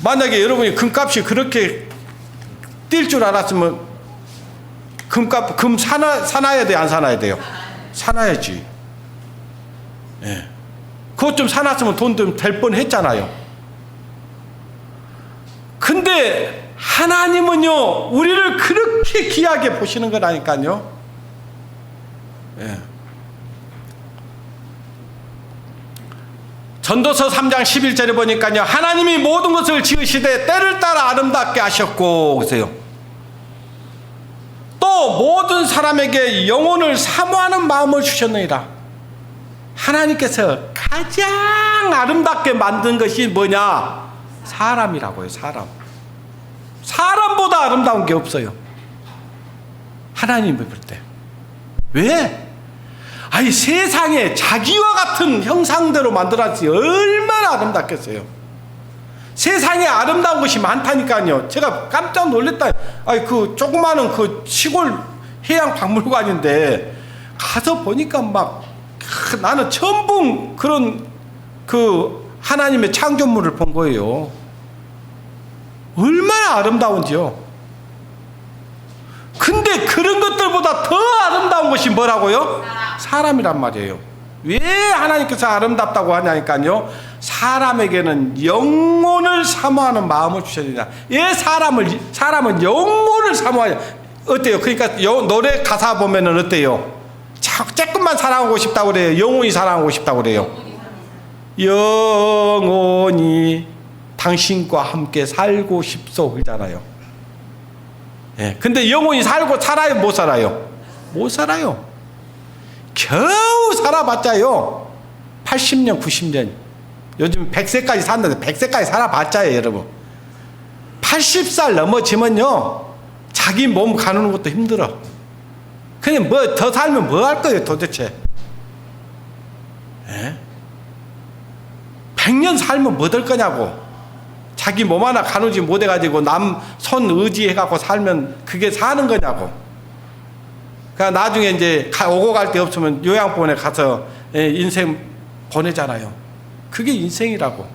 만약에 여러분이 금값이 그렇게 뛸 줄 알았으면 금 사놔야 돼, 안 사놔야 돼요? 사놔야지. 그것 좀 사놨으면 돈 좀 될 뻔 했잖아요. 근데 하나님은요, 우리를 그렇게 귀하게 보시는 거라니까요. 전도서 3장 11절에 보니까요, 하나님이 모든 것을 지으시되 때를 따라 아름답게 하셨고, 그러세요. 또 모든 사람에게 영혼을 사모하는 마음을 주셨느니라. 하나님께서 가장 아름답게 만든 것이 뭐냐? 사람이라고요. 사람보다 아름다운 게 없어요, 하나님을 볼 때. 왜? 아니, 세상에 자기와 같은 형상대로 만들었지 얼마나 아름답겠어요. 세상에 아름다운 것이 많다니까요. 제가 깜짝 놀랐다. 아니, 그 조그마한 그 시골 해양 박물관인데 가서 보니까 막 나는 처음 본 그런 그 하나님의 창조물을 본 거예요. 얼마나 아름다운지요. 근데 그런 것들보다 더 아름다운 것이 뭐라고요? 사람이란 말이에요. 왜 하나님께서 아름답다고 하냐니까요, 사람에게는 영혼을 사모하는 마음을 주셨느냐. 예, 사람은 영혼을 사모하냐. 어때요? 그러니까 노래 가사 보면은 어때요? 조금만 사랑하고 싶다고 그래요? 영원히 사랑하고 싶다고 그래요? 영원히 당신과 함께 살고 싶소 그러잖아요. 예, 근데 영원히 살아요? 못 살아요? 못 살아요. 겨우 살아봤자요 80년 90년. 요즘 100세까지 산다는데 100세까지 살아봤자요 여러분. 80살 넘어지면요 자기 몸 가누는 것도 힘들어. 그냥 뭐 더 살면 뭐 할 거예요 도대체? 예? 100년 살면 뭐 될 거냐고. 자기 몸 하나 가누지 못해가지고 남 손 의지해갖고 살면 그게 사는 거냐고. 그러니까 나중에 이제 오고 갈 데 없으면 요양원에 가서 인생 보내잖아요. 그게 인생이라고.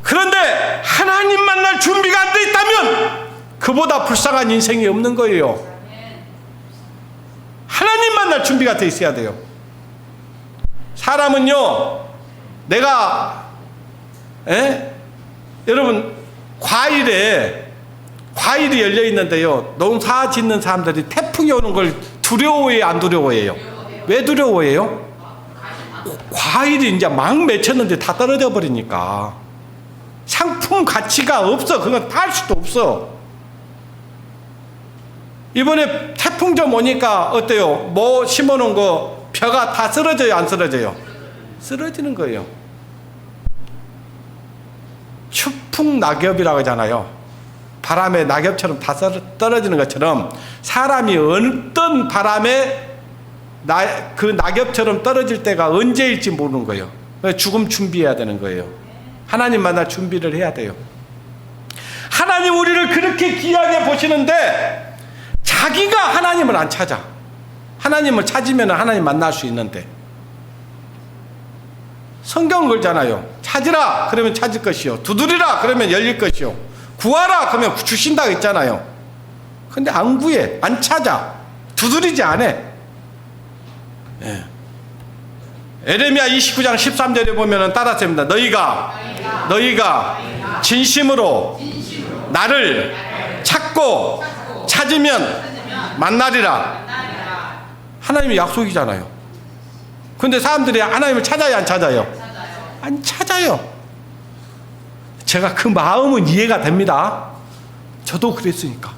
그런데 하나님 만날 준비가 안 돼 있다면 그보다 불쌍한 인생이 없는 거예요. 하나님 만날 준비가 돼 있어야 돼요. 사람은요, 내가 여러분 과일이 열려 있는데요, 농사 짓는 사람들이 태풍이 오는 걸 두려워해요, 안 두려워해요? 왜 두려워해요? 과일이 이제 막 맺혔는데 다 떨어져 버리니까 상품 가치가 없어. 그건 팔 수도 없어. 이번에 태풍 좀 오니까 어때요? 뭐 심어놓은 거 벼가 다 쓰러져요, 안 쓰러져요? 쓰러지는 거예요. 추풍 낙엽이라고 하잖아요. 바람에 낙엽처럼 다 떨어지는 것처럼 사람이 어떤 바람에 그 낙엽처럼 떨어질 때가 언제일지 모르는 거예요. 죽음 준비해야 되는 거예요. 하나님 만날 준비를 해야 돼요. 하나님 우리를 그렇게 귀하게 보시는데 자기가 하나님을 안 찾아. 하나님을 찾으면 하나님 만날 수 있는데. 성경을 걸잖아요. 찾으라 그러면 찾을 것이요, 두드리라 그러면 열릴 것이요, 구하라 그러면 주신다고 했잖아요. 근데 안 구해, 안 찾아, 두드리지 않아. 예. 에레미야 29장 13절에 보면은 따라서입니다. 너희가 진심으로 나를 찾고 찾으면 만나리라. 하나님의 약속이잖아요. 근데 사람들이 하나님을 찾아요, 안 찾아요? 안 찾아요. 제가 그 마음은 이해가 됩니다. 저도 그랬으니까.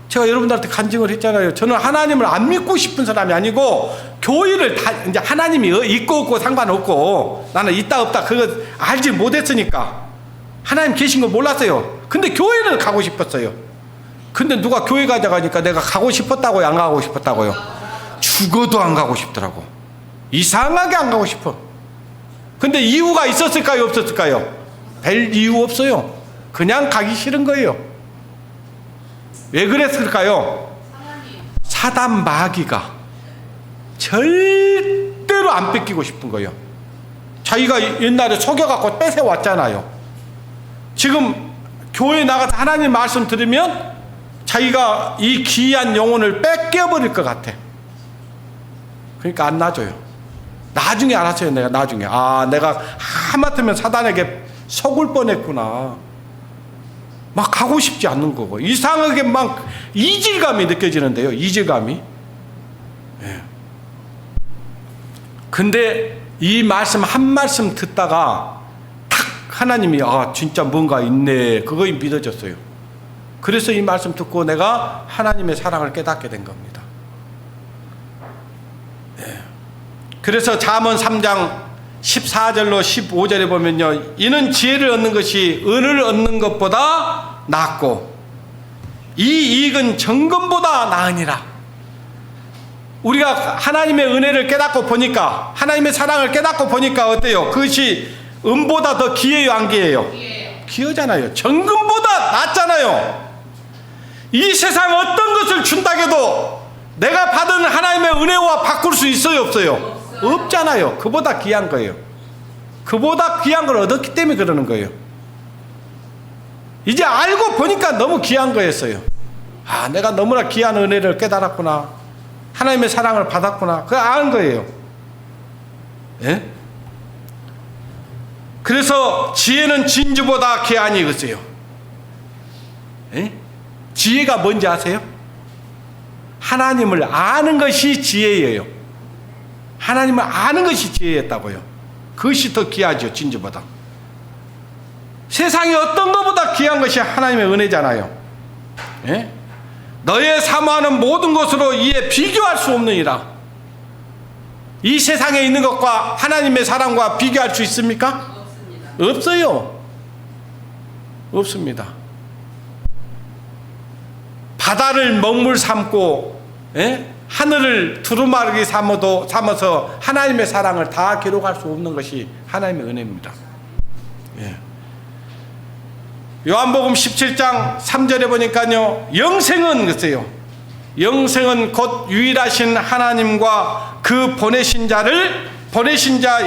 제가 여러분들한테 간증을 했잖아요. 저는 하나님을 안 믿고 싶은 사람이 아니고 교회를 다 이제 하나님이 있고 없고 상관없고 나는 있다 없다 그거 알지 못했으니까 하나님 계신 거 몰랐어요. 근데 교회를 가고 싶었어요. 근데 누가 교회 가자고 하니까 내가 가고 싶었다고요, 안 가고 싶었다고요? 죽어도 안 가고 싶더라고. 이상하게 안 가고 싶어. 근데 이유가 있었을까요, 없었을까요? 별 이유 없어요. 그냥 가기 싫은 거예요. 왜 그랬을까요? 사단 마귀가 절대로 안 뺏기고 싶은 거예요. 자기가 옛날에 속여갖고 뺏어왔잖아요. 지금 교회 나가서 하나님 말씀 들으면 자기가 이 귀한 영혼을 뺏겨버릴 것 같아. 그러니까 안 놔줘요. 나중에 알았어요. 내가 나중에 내가 하마터면 사단에게 속을 뻔했구나. 막 가고 싶지 않는 거고 이상하게 막 이질감이 느껴지는데요. 이질감이. 예. 근데 이 말씀 한 말씀 듣다가 탁 하나님이 진짜 뭔가 있네, 그거 믿어졌어요. 그래서 이 말씀 듣고 내가 하나님의 사랑을 깨닫게 된 겁니다. 네. 그래서 잠언 3장 14절로 15절에 보면요, 이는 지혜를 얻는 것이 은을 얻는 것보다 낫고 이 이익은 정금보다 나으니라. 우리가 하나님의 은혜를 깨닫고 보니까, 하나님의 사랑을 깨닫고 보니까 어때요? 그것이 은보다 더 귀해요, 안 귀해요? 귀하잖아요. 정금보다 낫잖아요. 이 세상 어떤 것을 준다고 해도 내가 받은 하나님의 은혜와 바꿀 수 있어요, 없어요? 없잖아요. 그보다 귀한 거예요. 그보다 귀한 걸 얻었기 때문에 그러는 거예요. 이제 알고 보니까 너무 귀한 거였어요. 내가 너무나 귀한 은혜를 깨달았구나, 하나님의 사랑을 받았구나, 그거 아는 거예요. 예? 그래서 지혜는 진주보다 귀하니 이것이에요. 예? 지혜가 뭔지 아세요? 하나님을 아는 것이 지혜예요. 하나님을 아는 것이 지혜였다고요. 그것이 더 귀하죠, 진주보다. 세상에 어떤 것보다 귀한 것이 하나님의 은혜잖아요. 예? 너의 사모하는 모든 것으로 이에 비교할 수 없느니라. 이 세상에 있는 것과 하나님의 사랑과 비교할 수 있습니까? 없습니다. 없어요. 없습니다. 바다를 먹물 삼고, 예? 하늘을 두루마기 삼아서 하나님의 사랑을 다 기록할 수 없는 것이 하나님의 은혜입니다. 예. 요한복음 17장 3절에 보니까요, 영생은 글쎄요, 영생은 곧 유일하신 하나님과 그 보내신 자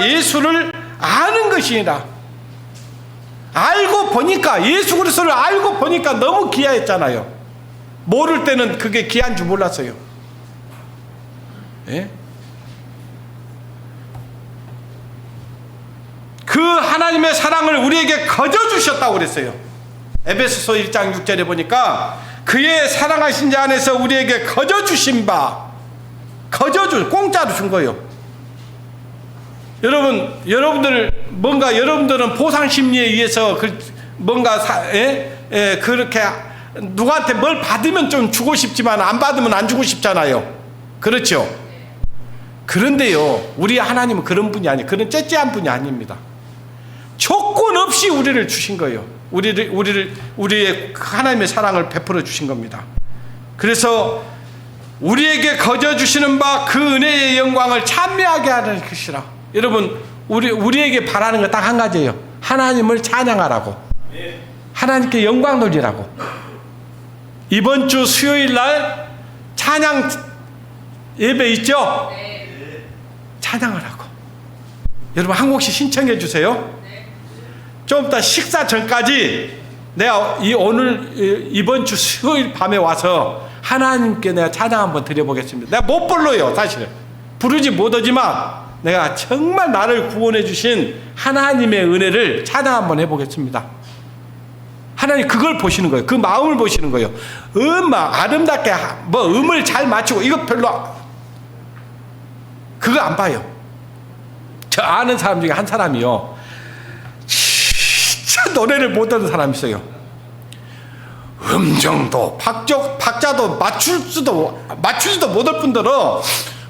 예수를 아는 것이니라. 알고 보니까, 예수 그리스도를 알고 보니까 너무 귀하였잖아요. 모를 때는 그게 귀한 줄 몰랐어요. 예? 그 하나님의 사랑을 우리에게 거저 주셨다고 그랬어요. 에베소서 1장 6절에 보니까 그의 사랑하신 자 안에서 우리에게 거저 주신 바, 공짜로 준 거예요. 여러분들 뭔가 여러분들은 보상 심리에 의해서 그렇게 누구한테 뭘 받으면 좀 주고 싶지만 안 받으면 안 주고 싶잖아요. 그렇죠? 그런데요, 우리 하나님은 그런 분이 아니에요. 그런 째째한 분이 아닙니다. 조건 없이 우리를 주신 거예요. 우리의 하나님의 사랑을 베풀어 주신 겁니다. 그래서 우리에게 거저 주시는 바 그 은혜의 영광을 찬미하게 하는 것이라. 여러분, 우리에게 바라는 거 딱 한 가지예요. 하나님을 찬양하라고, 하나님께 영광 돌리라고. 이번 주 수요일 날 찬양 예배 있죠? 찬양하라고. 여러분 한 곡씩 신청해 주세요. 좀 이따 식사 전까지 내가 이번 주 수요일 밤에 와서 하나님께 내가 찬양 한번 드려보겠습니다. 내가 못 불러요, 사실은. 부르지 못하지만 내가 정말 나를 구원해 주신 하나님의 은혜를 찬양 한번 해보겠습니다. 하나님 그걸 보시는 거예요. 그 마음을 보시는 거예요. 아름답게 음을 잘 맞추고 이거 별로 그거 안 봐요. 저 아는 사람 중에 한 사람이요, 진짜 노래를 못하는 사람이 있어요. 음정도 박자도 맞추지도 못할 뿐더러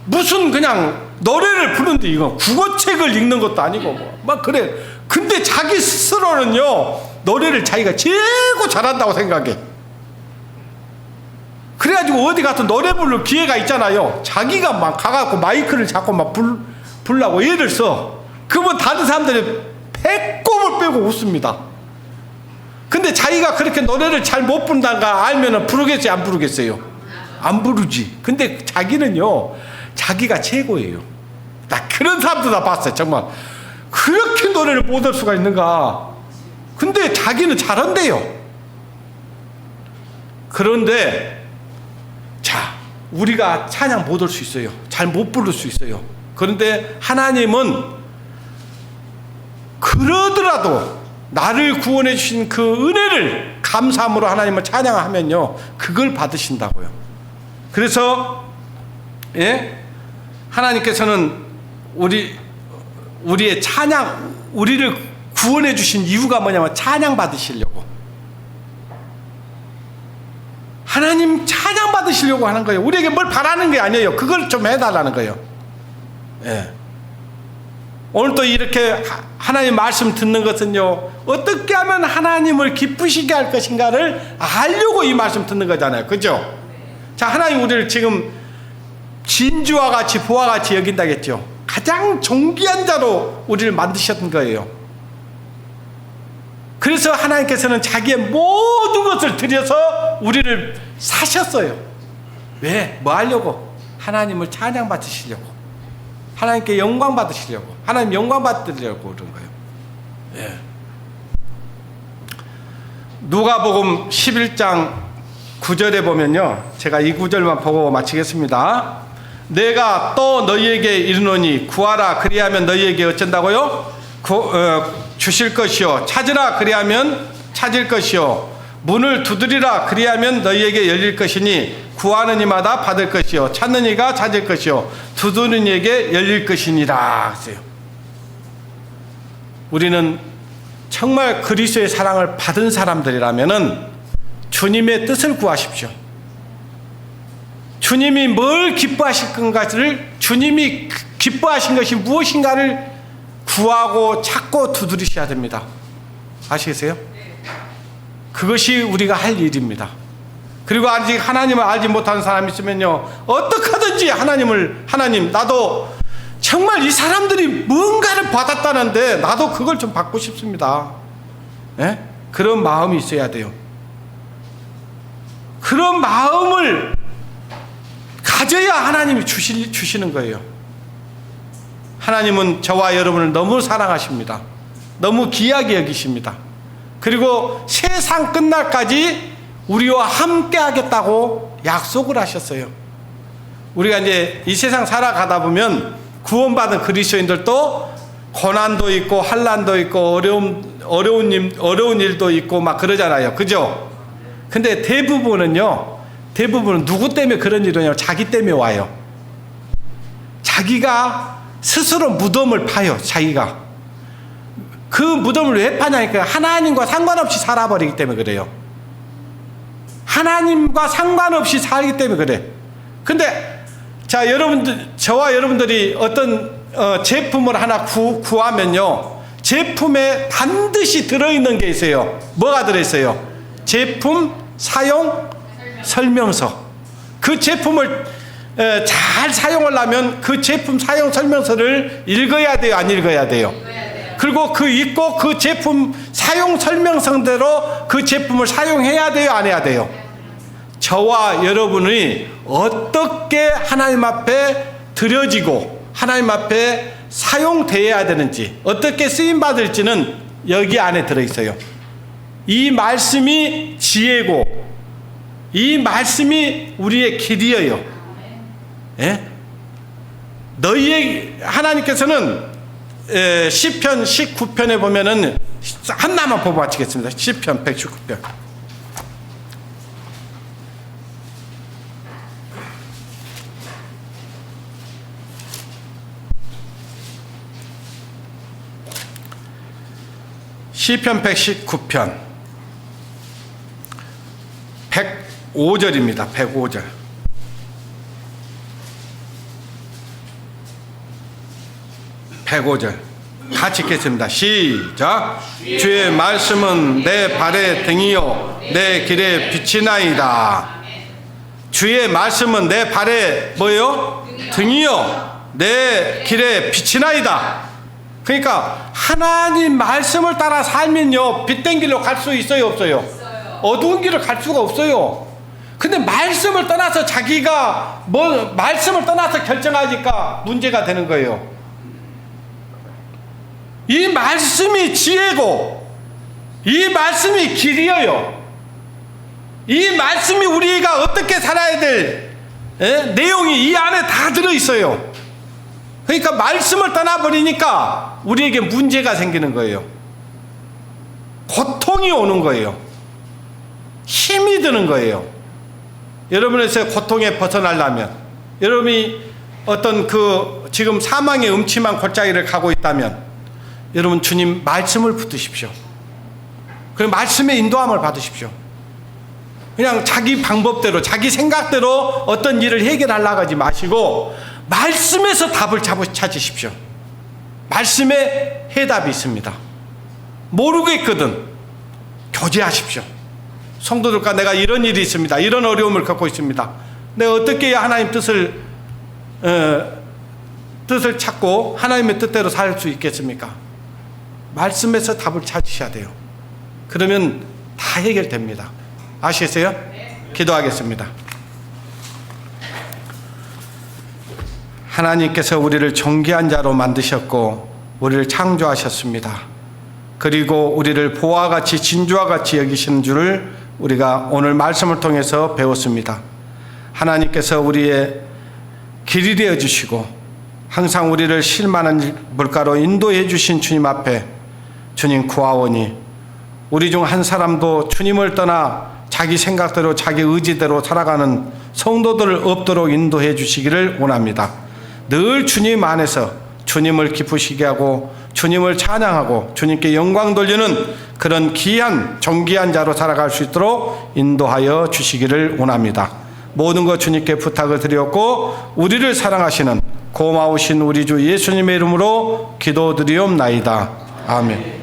무슨 그냥 노래를 부르는데 이거 국어책을 읽는 것도 아니고 막 그래. 근데 자기 스스로는요, 노래를 자기가 최고 잘한다고 생각해. 그래가지고 어디 가서 노래 부를 기회가 있잖아요. 자기가 막 가갖고 마이크를 잡고 막 부르려고 애를 써. 그러면 다른 사람들이 배꼽을 빼고 웃습니다. 근데 자기가 그렇게 노래를 잘 못 부른다가 알면은 부르겠어요, 안 부르겠어요? 안 부르지. 근데 자기는요, 자기가 최고예요. 나 그런 사람도 다 봤어요. 정말 그렇게 노래를 못할 수가 있는가. 근데 자기는 잘한대요. 그런데 자, 우리가 찬양 못 할 수 있어요. 잘 못 부를 수 있어요. 그런데 하나님은 그러더라도 나를 구원해 주신 그 은혜를 감사함으로 하나님을 찬양하면요, 그걸 받으신다고요. 그래서 하나님께서는 우리의 찬양, 우리를 구원해 주신 이유가 뭐냐면 찬양 받으시려고. 하나님 찬양 받으시려고 하는 거예요. 우리에게 뭘 바라는 게 아니에요. 그걸 좀 해달라는 거예요. 예. 오늘 또 이렇게 하나님 말씀 듣는 것은요, 어떻게 하면 하나님을 기쁘시게 할 것인가를 알려고 이 말씀 듣는 거잖아요. 그죠? 자, 하나님 우리를 지금 진주와 같이 보와 같이 여긴다겠죠. 가장 존귀한 자로 우리를 만드셨던 거예요. 그래서 하나님께서는 자기의 모든 것을 들여서 우리를 사셨어요. 왜? 뭐 하려고? 하나님을 찬양 받으시려고, 하나님께 영광 받으시려고, 하나님 영광 받으려고 그런 거예요. 예. 누가복음 11장 9절에 보면요, 제가 이 구절만 보고 마치겠습니다. 내가 또 너희에게 이르노니 구하라 그리하면 너희에게 어쩐다고요? 주실 것이요, 찾으라 그리하면 찾을 것이요, 문을 두드리라 그리하면 너희에게 열릴 것이니 구하는 이마다 받을 것이요, 찾는 이가 찾을 것이요, 두드리는 이에게 열릴 것이니라 했어요. 우리는 정말 그리스도의 사랑을 받은 사람들이라면은 주님의 뜻을 구하십시오. 주님이 뭘 기뻐하실 건가를, 주님이 기뻐하신 것이 무엇인가를 구하고 찾고 두드리셔야 됩니다. 아시겠어요? 그것이 우리가 할 일입니다. 그리고 아직 하나님을 알지 못하는 사람이 있으면요, 어떻게 하든지 하나님 나도 정말 이 사람들이 뭔가를 받았다는데 나도 그걸 좀 받고 싶습니다. 예? 그런 마음이 있어야 돼요. 그런 마음을 가져야 하나님이 주시는 거예요. 하나님은 저와 여러분을 너무 사랑하십니다. 너무 귀하게 여기십니다. 그리고 세상 끝날까지 우리와 함께 하겠다고 약속을 하셨어요. 우리가 이제 이 세상 살아가다 보면 구원받은 그리스도인들도 고난도 있고 환난도 있고 어려운 일도 있고 막 그러잖아요. 그죠? 근데 대부분은 누구 때문에 그런 일이 오냐면 자기 때문에 와요. 자기가 스스로 무덤을 파요. 자기가 그 무덤을 왜 파냐니까 하나님과 상관없이 살아버리기 때문에 그래요. 하나님과 상관없이 살기 때문에 그래. 근데 자, 저와 여러분들이 어떤 제품을 하나 구하면요, 제품에 반드시 들어있는 게 있어요. 뭐가 들어있어요? 제품 사용 설명서. 그 제품을 잘 사용하려면 그 제품 사용 설명서를 읽어야 돼요, 안 읽어야 돼요? 그리고 그 제품 사용 설명서대로 그 제품을 사용해야 돼요, 안 해야 돼요? 저와 여러분이 어떻게 하나님 앞에 드려지고 하나님 앞에 사용되어야 되는지, 어떻게 쓰임받을지는 여기 안에 들어있어요. 이 말씀이 지혜고 이 말씀이 우리의 길이에요. 예? 하나님께서는 시편 19편에 보면은 하나만 보고 마치겠습니다. 시편 119편. 시편 119편 105절입니다. 105절. 같이 읽겠습니다. 시작. 주의 말씀은 내 발의 등이요 내 길의 빛이나이다. 주의 말씀은 내 발의 뭐요? 등이요 내 길의 빛이나이다. 그러니까 하나님 말씀을 따라 살면요, 빛된 길로 갈 수 있어요, 없어요? 어두운 길을 갈 수가 없어요. 근데 말씀을 떠나서 자기가 말씀을 떠나서 결정하니까 문제가 되는 거예요. 이 말씀이 지혜고 이 말씀이 길이에요. 이 말씀이 우리가 어떻게 살아야 될 내용이 이 안에 다 들어있어요. 그러니까 말씀을 떠나버리니까 우리에게 문제가 생기는 거예요. 고통이 오는 거예요. 힘이 드는 거예요. 여러분에서 고통에 벗어나려면, 여러분이 어떤 지금 사망의 음침한 골짜기를 가고 있다면 여러분 주님 말씀을 붙드십시오. 그리고 말씀의 인도함을 받으십시오. 그냥 자기 방법대로 자기 생각대로 어떤 일을 해결하려고 하지 마시고 말씀에서 답을 찾으십시오. 말씀에 해답이 있습니다. 모르겠거든 교제하십시오. 성도들과 내가 이런 일이 있습니다. 이런 어려움을 겪고 있습니다. 내가 어떻게 해야 하나님 뜻을 찾고 하나님의 뜻대로 살 수 있겠습니까? 말씀에서 답을 찾으셔야 돼요. 그러면 다 해결됩니다. 아시겠어요? 기도하겠습니다. 하나님께서 우리를 존귀한 자로 만드셨고 우리를 창조하셨습니다. 그리고 우리를 보와 같이 진주와 같이 여기시는 줄을 우리가 오늘 말씀을 통해서 배웠습니다. 하나님께서 우리의 길이 되어 주시고 항상 우리를 실만한 물가로 인도해 주신 주님 앞에 주님 구하오니 우리 중 한 사람도 주님을 떠나 자기 생각대로 자기 의지대로 살아가는 성도들을 없도록 인도해 주시기를 원합니다. 늘 주님 안에서 주님을 기쁘시게 하고 주님을 찬양하고 주님께 영광 돌리는 그런 귀한 존귀한 자로 살아갈 수 있도록 인도하여 주시기를 원합니다. 모든 것 주님께 부탁을 드렸고 우리를 사랑하시는 고마우신 우리 주 예수님의 이름으로 기도드리옵나이다. 아멘.